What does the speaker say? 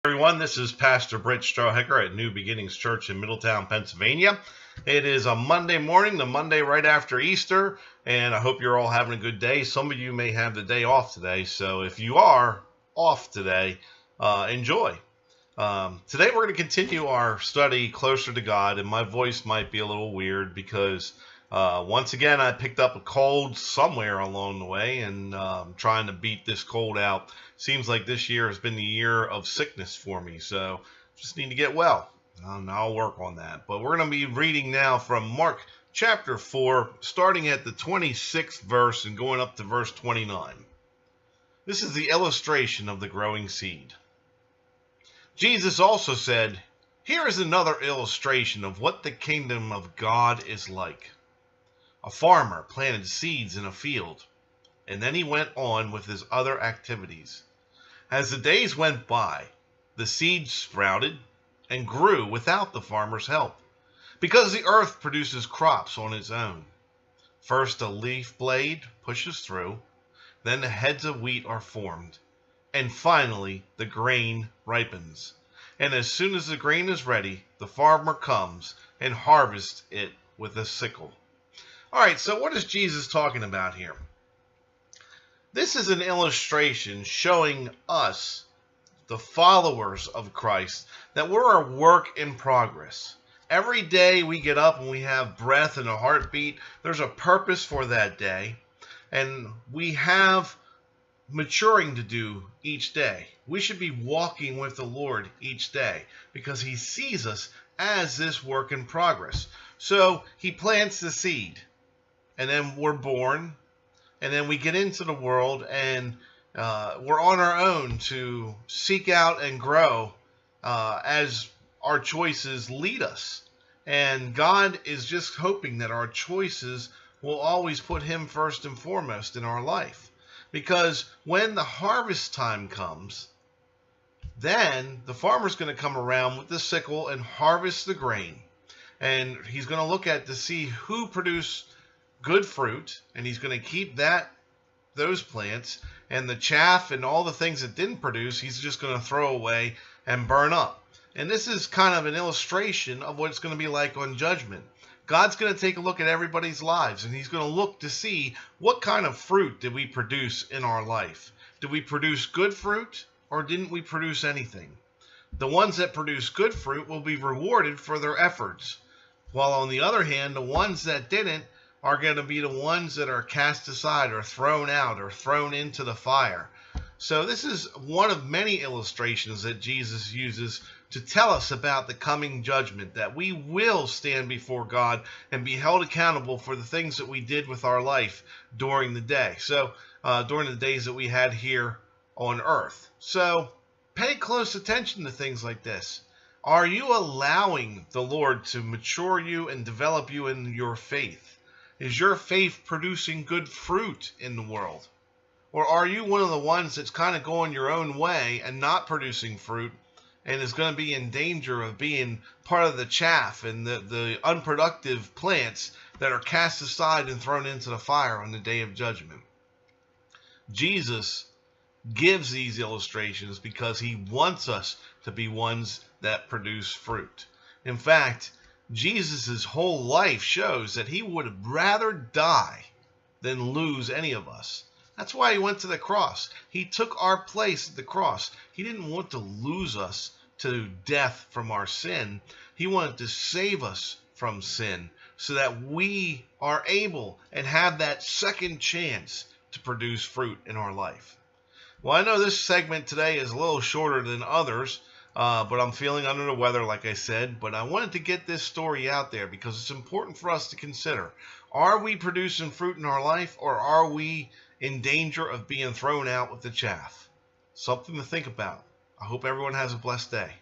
Everyone, this is Pastor Britt Strawhecker at New Beginnings Church in Middletown, Pennsylvania. It is a Monday morning, the Monday right after Easter, and I hope you're all having a good day. Some of you may have the day off today, so if you are off today, enjoy. Today we're going to continue our study Closer to God, and my voice might be a little weird because once again I picked up a cold somewhere along the way, and trying to beat this cold out. Seems like this year has been the year of sickness for me, so just need to get well. I'll work on that. But we're going to be reading now from Mark chapter 4, starting at the 26th verse and going up to verse 29. This is the illustration of the growing seed. Jesus also said, "Here is another illustration of what the kingdom of God is like. A farmer planted seeds in a field, and then he went on with his other activities. As the days went by, the seed sprouted and grew without the farmer's help, because the earth produces crops on its own. First a leaf blade pushes through, then the heads of wheat are formed, and finally the grain ripens. And as soon as the grain is ready, the farmer comes and harvests it with a sickle." All right, so what is Jesus talking about here? This is an illustration showing us, the followers of Christ, that we're a work in progress. Every day we get up and we have breath and a heartbeat, there's a purpose for that day, and we have maturing to do each day. We should be walking with the Lord each day because He sees us as this work in progress. So He plants the seed, and then we're born, and then we get into the world, and we're on our own to seek out and grow as our choices lead us. And God is just hoping that our choices will always put Him first and foremost in our life. Because when the harvest time comes, then the farmer's going to come around with the sickle and harvest the grain. And he's going to look at to see who produced good fruit, and he's going to keep those plants, and the chaff and all the things that didn't produce, he's just going to throw away and burn up. And this is kind of an illustration of what it's going to be like on judgment. God's going to take a look at everybody's lives, and He's going to look to see what kind of fruit did we produce in our life. Did we produce good fruit, or didn't we produce anything? The ones that produce good fruit will be rewarded for their efforts, while on the other hand, the ones that didn't are going to be the ones that are cast aside or thrown out or thrown into the fire. So this is one of many illustrations that Jesus uses to tell us about the coming judgment, that we will stand before God and be held accountable for the things that we did with our life during the day. So during the days that we had here on earth. So pay close attention to things like this. Are you allowing the Lord to mature you and develop you in your faith? Is your faith producing good fruit in the world? Or are you one of the ones that's kind of going your own way and not producing fruit and is going to be in danger of being part of the chaff and the unproductive plants that are cast aside and thrown into the fire on the day of judgment? Jesus gives these illustrations because He wants us to be ones that produce fruit. In fact, Jesus' whole life shows that He would rather die than lose any of us. That's why He went to the cross. He took our place at the cross. He didn't want to lose us to death from our sin. He wanted to save us from sin so that we are able and have that second chance to produce fruit in our life. Well, I know this segment today is a little shorter than others, but I'm feeling under the weather, like I said. But I wanted to get this story out there because it's important for us to consider. Are we producing fruit in our life, or are we in danger of being thrown out with the chaff? Something to think about. I hope everyone has a blessed day.